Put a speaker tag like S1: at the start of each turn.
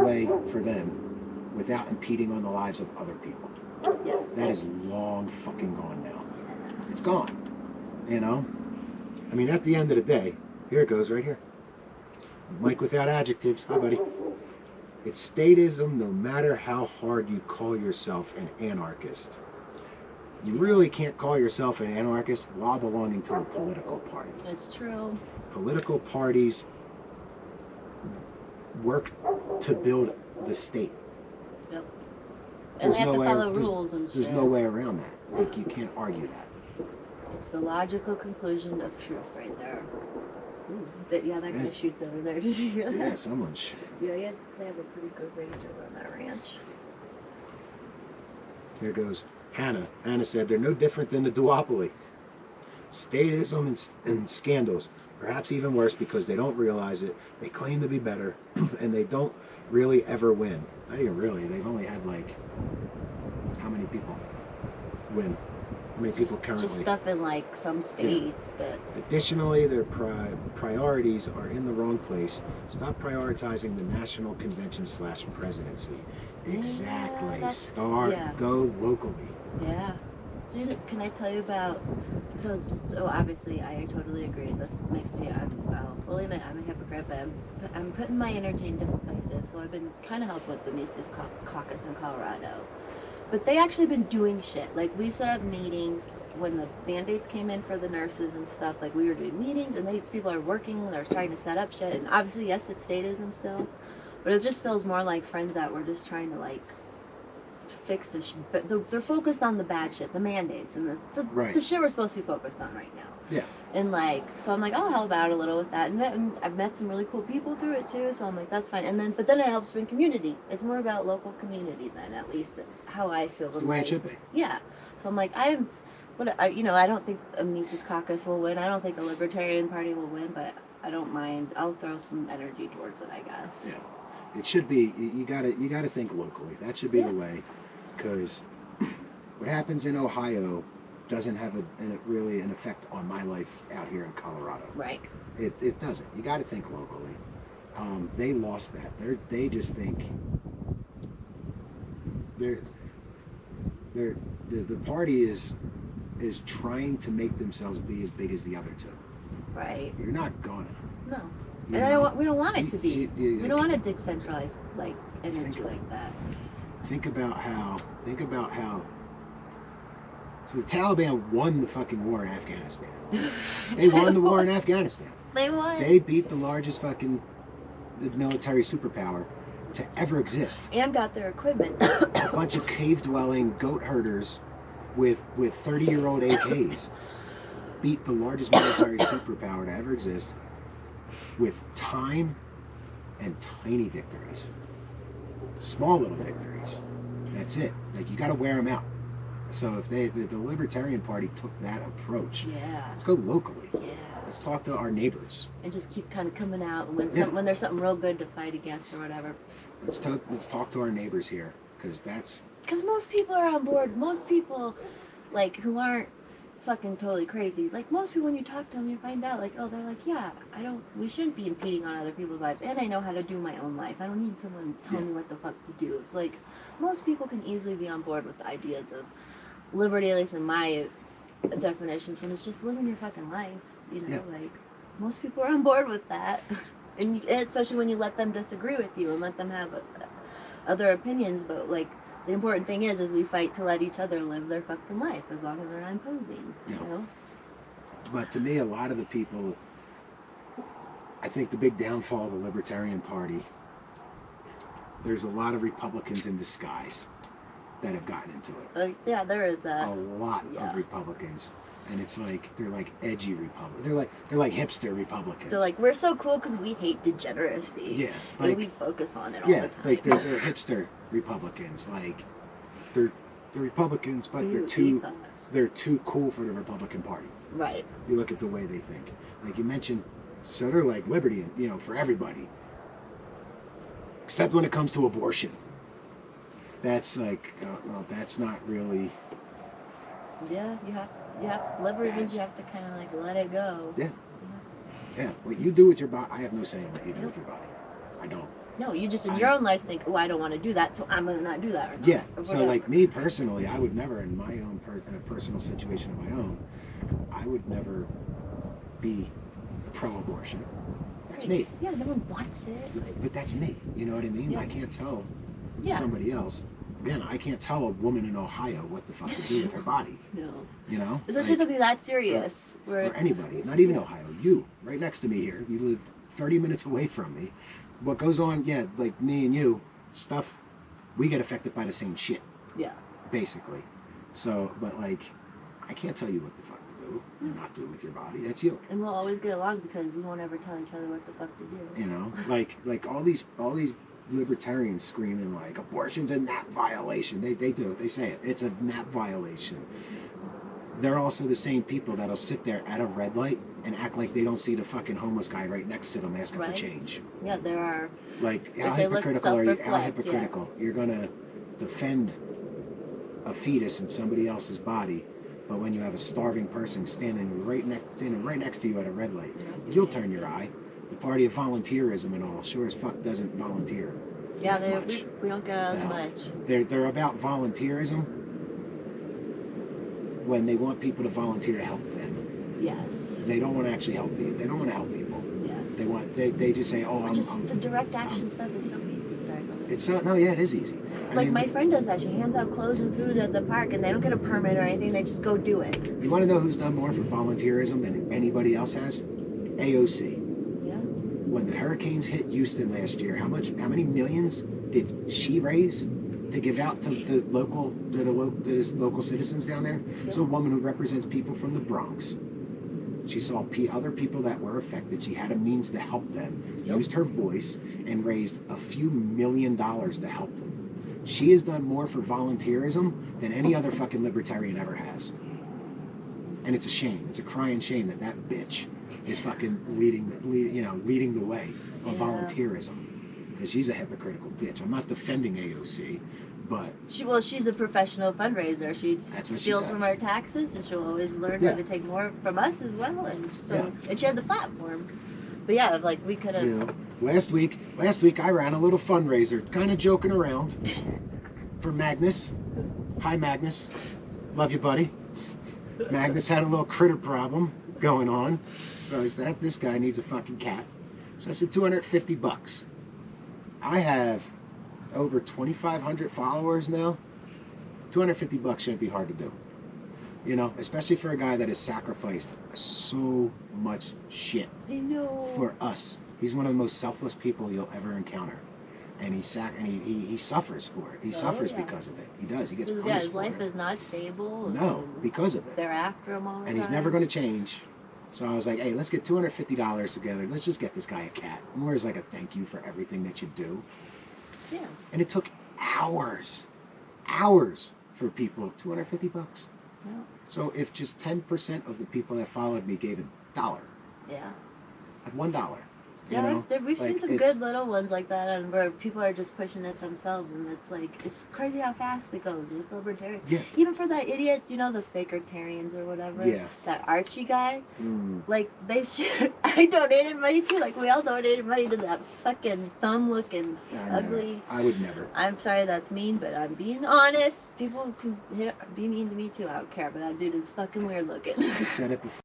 S1: way for them without impeding on the lives of other people.
S2: Yes.
S1: That is long fucking gone now. It's gone. You know? I mean, at the end of the day, here it goes right here. Mike without adjectives. Hi, buddy. It's statism no matter how hard you call yourself an anarchist. You really can't call yourself an anarchist while belonging to a political party.
S2: It's true.
S1: Political parties work to build the state.
S2: Yep. And they have to follow
S1: there's,
S2: rules and shit.
S1: There's no way around that. Like, you can't argue that.
S2: It's the logical conclusion of truth right there. Ooh, but yeah, that guy shoots over there. Did you hear that?
S1: Yeah, someone shot.
S2: Yeah, they have a pretty good range over on that ranch.
S1: Here goes Hannah. Hannah said they're no different than the duopoly. Statism and scandals. Perhaps even worse because they don't realize it. They claim to be better, and they don't really ever win. Not even really. They've only had like, how many people win? How many people currently?
S2: Just stuff in like some states, but...
S1: Additionally, their priorities are in the wrong place. Stop prioritizing the national convention / presidency. Exactly. Go locally.
S2: Yeah. Dude, can I tell you about, because, so obviously I totally agree, this makes me, I'll fully admit I'm a hypocrite, but I'm putting my energy in different places, so I've been kind of helping with the Mises Caucus in Colorado, but they actually been doing shit, like we set up meetings, when the Band-Aids came in for the nurses and stuff, like we were doing meetings, and these people are working, they're trying to set up shit, and obviously yes, it's statism still, but it just feels more like friends that were just trying to like, fix this shit, but they're focused on the bad shit, the mandates, and the shit we're supposed to be focused on right now.
S1: Yeah.
S2: And like, so I'm like, I'll help out a little with that, and I've met some really cool people through it too. So I'm like, that's fine. And then, but then it helps bring community. It's more about local community then, at least how I feel.
S1: It's the way it should be.
S2: Yeah. So I'm like, I don't think a Mises Caucus will win. I don't think a Libertarian Party will win, but I don't mind. I'll throw some energy towards it, I guess.
S1: Yeah. It should be. You gotta think locally. That should be the way. Because what happens in Ohio doesn't have really an effect on my life out here in Colorado.
S2: Right.
S1: It doesn't. You got to think locally. They lost that. They just think the party is trying to make themselves be as big as the other two.
S2: Right.
S1: You're not gonna.
S2: No. And we don't want it to be. We don't want a decentralized like energy like that.
S1: Think about how. So the Taliban won the fucking war in Afghanistan. They won the war in Afghanistan.
S2: They won.
S1: They beat the largest fucking military superpower to ever exist.
S2: And got their equipment.
S1: A bunch of cave-dwelling goat herders with 30-year-old AKs beat the largest military superpower to ever exist with time and tiny victories. Small little victories. That's it. Like, you got to wear them out. So if the Libertarian Party took that approach, let's go locally.
S2: Yeah.
S1: Let's talk to our neighbors.
S2: And just keep kind of coming out when there's something real good to fight against or whatever.
S1: Let's talk to our neighbors here, because
S2: most people are on board. Most people, like, who aren't fucking totally crazy. Like, most people, when you talk to them, you find out, like, oh, they're like, yeah, we shouldn't be impeding on other people's lives, and I know how to do my own life. I don't need someone to tell me what the fuck to do. So, like, most people can easily be on board with the ideas of liberty, at least in my definitions, when it's just living your fucking life, you know, like, most people are on board with that. And especially when you let them disagree with you and let them have other opinions, but, like, the important thing is we fight to let each other live their fucking life, as long as we're not imposing, you know?
S1: But to me, a lot of the people, I think the big downfall of the Libertarian Party, there's a lot of Republicans in disguise that have gotten into it.
S2: Yeah, there is that.
S1: A lot of Republicans. And it's like, they're like edgy Republicans. They're like hipster Republicans.
S2: They're like, we're so cool because we hate degeneracy.
S1: Yeah.
S2: Like, and we focus on it all the time.
S1: Yeah, like they're hipster Republicans. Like, they're Republicans, but they're too cool for the Republican Party.
S2: Right.
S1: You look at the way they think. Like you mentioned, so they're like liberty, you know, for everybody. Except when it comes to abortion. That's like, well, that's not really...
S2: Yeah, you have liberty. You have to kind of like let it go.
S1: Yeah. What you do with your body, I have no say in what you do with your body. I don't.
S2: No, you just in your own life think, oh, I don't want to do that, so I'm gonna not do that. Or not,
S1: Yeah.
S2: or
S1: So
S2: whatever.
S1: like me personally, I would never, in my own in a personal situation of my own, I would never be pro-abortion. That's me.
S2: Yeah, no one wants it.
S1: But that's me. You know what I mean?
S2: Yeah.
S1: I can't tell
S2: Yeah.
S1: somebody else. Again, I can't tell a woman in Ohio what the fuck to do with her body.
S2: No.
S1: You know?
S2: Especially something that serious. Where
S1: or
S2: it's,
S1: anybody, not even Ohio. You, right next to me here. You live 30 minutes away from me. What goes on, yeah, like me and you, stuff, we get affected by the same shit.
S2: Yeah.
S1: Basically. So, but like, I can't tell you what the fuck to do or not do with your body. That's you.
S2: And we'll always get along because we won't ever tell each other what the fuck to do.
S1: You know, like all these libertarians screaming like abortion's a NAP violation. They do it. They say it. It's a NAP violation. They're also the same people that'll sit there at a red light and act like they don't see the fucking homeless guy right next to them asking for change.
S2: Yeah, there are.
S1: Like,
S2: If
S1: how
S2: they look
S1: hypocritical are you? How
S2: self-reflect,
S1: hypocritical? You're gonna defend a fetus in somebody else's body, but when you have a starving person standing right next to you at a red light, you'll turn your eye. The party of volunteerism and all sure as fuck doesn't volunteer.
S2: Yeah,
S1: much.
S2: we don't get as
S1: No.
S2: much.
S1: They're about volunteerism when they want people to volunteer to help them.
S2: Yes.
S1: They don't want to actually help people. They don't want to help people.
S2: Yes.
S1: They just say, oh,
S2: The direct action stuff is so easy. Sorry. Go ahead.
S1: It's not. No, yeah, it is easy. I
S2: Like
S1: mean,
S2: my friend does that. She hands out clothes and food at the park, and they don't get a permit or anything. They just go do it.
S1: You want to know who's done more for volunteerism than anybody else has? AOC.
S2: Yeah.
S1: When the hurricanes hit Houston last year, how many millions did she raise to give out to the local citizens down there?
S2: Yeah.
S1: It's a woman who represents people from the Bronx. She saw other people that were affected. She had a means to help them, used her voice, and raised a few $1 million to help them. She has done more for volunteerism than any other fucking libertarian ever has. And it's a shame. It's a crying shame that bitch is fucking leading the way of volunteerism. Because she's a hypocritical bitch. I'm not defending AOC, but
S2: She's a professional fundraiser. She steals from our taxes, and she'll always learn how to take more from us as well. And so, and she had the platform. But yeah, like we could have.
S1: you know, last week I ran a little fundraiser, kind of joking around for Magnus. Hi, Magnus. Love you, buddy. Magnus had a little critter problem going on, so I said, this guy needs a fucking cat. So I said, $250. I have over 2,500 followers now. $250 shouldn't be hard to do. You know, especially for a guy that has sacrificed so much shit
S2: I know.
S1: for us. He's one of the most selfless people you'll ever encounter. And he suffers for it. He suffers because of it. He does. He gets punished
S2: his
S1: for
S2: life
S1: it.
S2: is not stable.
S1: No, because of it.
S2: They're after him all the time.
S1: And he's never going to change. So I was like, hey, let's get $250 together. Let's just get this guy a cat. More as like a thank you for everything that you do.
S2: Yeah.
S1: And it took hours for people. $250.
S2: Yeah.
S1: So if just 10% of the people that followed me gave $1,
S2: Yeah.
S1: at $1.
S2: Yeah, we've
S1: like,
S2: seen some good little ones like that, and where people are just pushing it themselves, and it's crazy how fast it goes with libertarian.
S1: Yeah.
S2: Even for that idiot, the Fakertarians or whatever.
S1: Yeah.
S2: That Archie guy.
S1: Mm.
S2: Like I donated money to. Like we all donated money to that fucking thumb-looking ugly.
S1: I would never.
S2: I'm sorry that's mean, but I'm being honest. People can be mean to me too. I don't care, but that dude is fucking weird looking.
S1: I said it before.